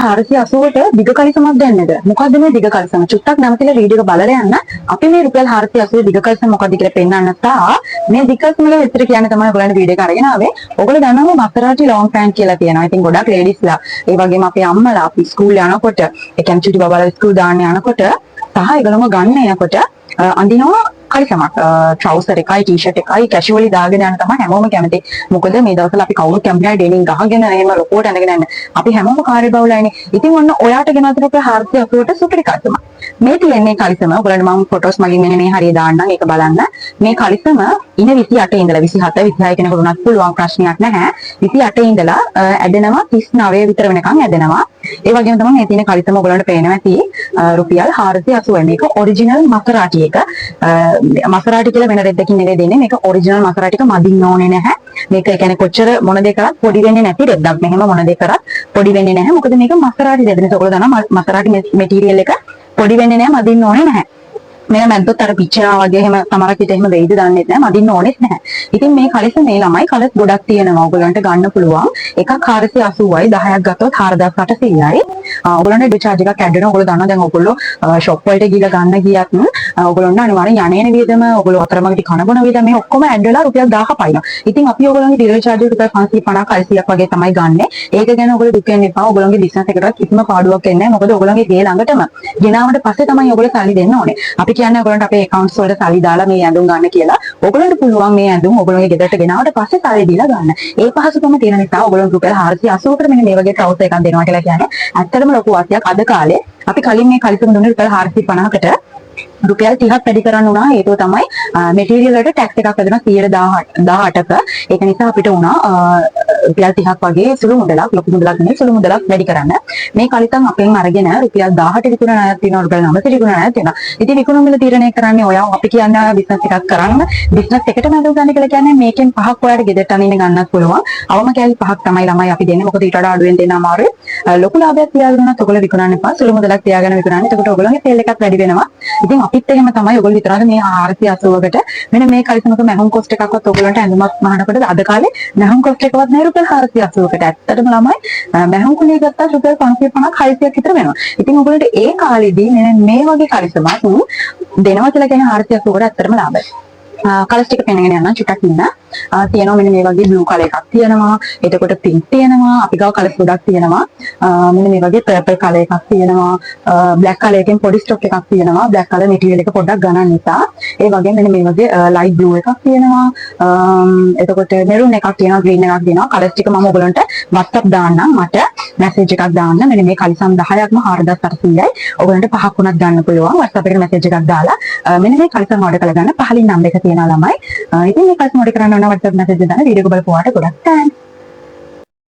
480ට දිග කලිසමක් දැන්නද? මොකද්ද මේ දිග කලිසම? චුට්ටක් නැවතිලා වීඩියෝ එක බලලා යන්න. අපි මේ රුපියල් 480 දිග කලිසම මොකද්ද කියලා පෙන්නන්න තා මේ දිග කලිසම වල විතර කියන්නේ තමයි ඔයගොල්ලන්ට වීඩියෝ එක අරගෙන ආවේ. ඔයගොල්ලෝ දන්නවා මසරාටි ලොන් පැන්ට් කියලා තියෙනවා. ඉතින් ගොඩක් ලේඩිස්ලා ඒ වගේම අපේ අම්මලා අපි ස්කූල් යනකොට ඒ කියන්නේ චුටි බබාලා ස්කූල් දාන්න යනකොට සහ ඒගොල්ලෝම ගන්න යනකොට අඳිනවා කලිසමක් ට්‍රවුසර් එකයි ටී-ෂර්ට් එකයි කැෂුවලි දාගෙන යන තමයි හැමෝම කැමති. මොකද මේ දවස්වල අපි කවුරු කැම්පියර් ඩෙනිම් ගහගෙන එහෙම ලොකෝට ඇඳගෙන යන්නේ. අපි හැමෝම කාර්ය බහුලයිනේ. ඉතින් ඔන්න ඔයාට ගෙනත් රුපියල් 480ට සුපිරි කලිසමක්. මේ තියෙන්නේ කලිසම. ඔයගොල්ලන්ට මම ෆොටෝස් මගින් මෙන්න මේ හරිය දාන්නම්. ඒක බලන්න. මේ කලිසම ඉන 28 ඉඳලා 27 26 කෙනෙකුට උනත් පුළුවන් ප්‍රශ්නයක් නැහැ. 28 ඉඳලා ඇදෙනවා 39 විතර වෙනකන් ඇදෙනවා. ඒ වගේම තමයි මේ තියෙන කලිසම ඔයගොල්ලන්ට පේනවා ඇති රුපියල් 480. මේක ඔරිජිනල් මසරාටි එක. මසරාටි කියලා වෙන රෙද්දකින් නෙවෙයි දෙන්නේ. මේක ඔරිජිනල් මසරාටි එක මදින්න ඕනේ නැහැ. මේක ඒ කියන්නේ කොච්චර මොන දෙයක් කරත් පොඩි වෙන්නේ නැති රෙද්දක්. මෙහෙම මොන දෙයක් කරත් පොඩි වෙන්නේ නැහැ. මොකද මේක මසරාටි රෙද්ද. ඒක ඔයගොල්ලෝ දන්නවා මසරාටි මැටීරියල් එක පොඩි වෙන්නේ නැහැ, මදින්න ඕනේ නැහැ. මේ මැද්දොත් අර පිච්චෙනවා වගේ එහෙම සමහරක් විට එහෙම වෙයිද දන්නේ නැහැ, මදින්න ඕනෙත් නැහැ. ඉතින් මේ කලිස මේ ළමයි කලස් ගොඩක් තියෙනවා. ඔයගලන්ට ගන්න පුළුවන්. එකක් 480යි 10ක් ගත්තොත් 4800යි. ඔයගලන්ට ඩිචාර්ජ් එකක් ඇඩ් වෙනවා. ඔයගොල්ලෝ දන්නවා දැන් ඔයගොල්ලෝ ෂොප් වලට ගිහලා ගන්න ගියත් ඔයගොල්ලොන්ට අනිවාර්යෙන් යන්නේන වියදම, ඔයගොල්ලෝ අතරමඟදී කන බොන වියදම මේ ඔක්කොම ඇඩ් වෙලා රුපියල් 1000 පයින්නවා. ඉතින් අපි ඔයගොල්ලන්ගේ ඩිලිවරි චාර්ජ් එක රුපියල් 550ක් 600ක් වගේ තමයි ගන්නෙ. ඒක ගැන ඔයගොල්ලෝ දුක් වෙන්න එපා. ඔයගොල්ලන්ගේ බිස්නස් එකටවත් කිසිම පාඩුවක් එන්නේ නැහැ. මොකද ඔයගොල්ලන්ගේ ගේ ළඟටම ගෙනාවට පස්සේ තමයි ඔයගොල්ලෝ සල්ලි දෙන්න ඕනේ. අපි කියන්නේ ඔයගොල්ලන්ට අපේ accounts වලට සල්ලි දාලා මේ ඇඳුම් ගන්න කියලා. ඔයගොල්ලන්ට පුළුවන් මේ ඇඳුම් ඔයගොල්ලෝගේ ගෙදරට ගෙනාවට පස්සේ සල්ලි දීලා ගන්න. ඒ පහසුකම තියෙන නිසා ඔයගොල්ලෝ රුපියල් 480කට මෙන්න මේ වගේ ට්‍රවුසර් එකක් දෙනවා කියලා කියන්නේ ඇත්තටම ලොකු වාසියක්. අද කාලේ අපි කලින් මේ කලිසම දුන්නේ රුපියල් 450කට රුපියල් 30ක් වැඩි කරන්න උනා. හේතුව තමයි මෙටීරියල් වලට ටැක්ස් එකක් වැදෙනවා 18%. ඒක නිසා අපිට උනා රුපියල් 30ක් වගේ සුළු මුදලක්, ලොකු මුදලක් නෙවෙයි සුළු මුදලක් වැඩි කරන්න. මේ කලිතම් අපෙන් අරගෙන රුපියල් 1000ට විකුණන අයත් තියෙනවා, රුපියල් 9ට විකුණන අයත් තියෙනවා. ඉතින් විකුණුම් වල තීරණය කරන්නේ ඔයා. අපි කියන්නේ බිස්නස් එකක් කරන්න, බිස්නස් එකටම ඇඳුම් ගන්න කියලා කියන්නේ මේකෙන් 5ක් ඔයාලට ගෙදරට අනින්න ගන්නත් පුළුවන්. අවම කැලි 5ක් තමයි ළමයි අපි දෙන්නේ. මොකද ඊට වඩා අඩුවෙන් දෙන්න අමාරුයි. ලොකු ලාභයක් තියාගෙන උනත් ඔයගොල්ලෝ විකුණන්න එපා. සුළු මුදලක් තියාගෙන විකුණන්න. එතකොට ඔයගොල්ලෝගේ සේල් එකත් වැඩි වෙනවා. ඉතින් අපිත් එහෙම තමයි ඔයගොල්ලෝ විතරක් මේ 480කට මෙන්න මේ කලිසමක මැහුම් කොස්ට් එකක්වත් ඔයගොල්ලන්ට ඇඳුමක් මහනකොට අද කාලේ මැහුම් කොස්ට් එකවත් නැහැ රුපියල් 480කට. ඇත්තටම ළමයි මැහුම් කුලිය ගත්තා රුපියල් 550ක් 600ක් විතර වෙනවා. ඉතින් ඔයගොල්ලන්ට ඒ කාලෙදී මේ වගේ කලිසමක් දෙනවා කියලා කියන්නේ 480කට ඇත්තටම ලාභයි. කලර්ස් ටික පෙන්නගෙන යනවා චුට්ටක් ඉන්න. තියෙනවා මෙන්න මේ වගේ බ්ලූ කලර් එකක් තියෙනවා. එතකොට පින්ක් තියෙනවා. අපි ගාව කලර්ස් ගොඩක් තියෙනවා. මෙන්න මේ වගේ පර්පල් කලර් එකක් තියෙනවා. බ්ලැක් කලර් එකෙන් පොඩි ස්ටොක් එකක් තියෙනවා. බ්ලැක් කලර් මෙටීරියල් එක පොඩ්ඩක් ගණන් නිසා. ඒ වගේ මෙන්න මේ වගේ ලයිට් බ්ලූ එකක් තියෙනවා. එතකොට මෙරූන් එකක් තියෙනවා, ග්‍රීන් එකක් තියෙනවා. කලර්ස් ටික මම ඔයගලන්ට WhatsApp දාන්නම්. මට මැසේජ් එකක් දාන්න. මෙන්න මේ කලිසම් 10ක්ම 4800යි. ඔයගලන්ට 5ක් උනත් ගන්න පුළුවන්. WhatsApp එකට මැසේජ් එකක් දාලා මෙන්න මේ කලිසම් ඕඩර් කරලා ගන්න. පහලින් නම්බර් එක තියෙනවා ළමයි. ඉතින් මේ කලිසම් ඕඩර් කරන්න ඕන WhatsApp මැසේජ් දාන්න. වීඩියෝ එක බලපුවාට ගොඩක් තෑන්ක්ස්.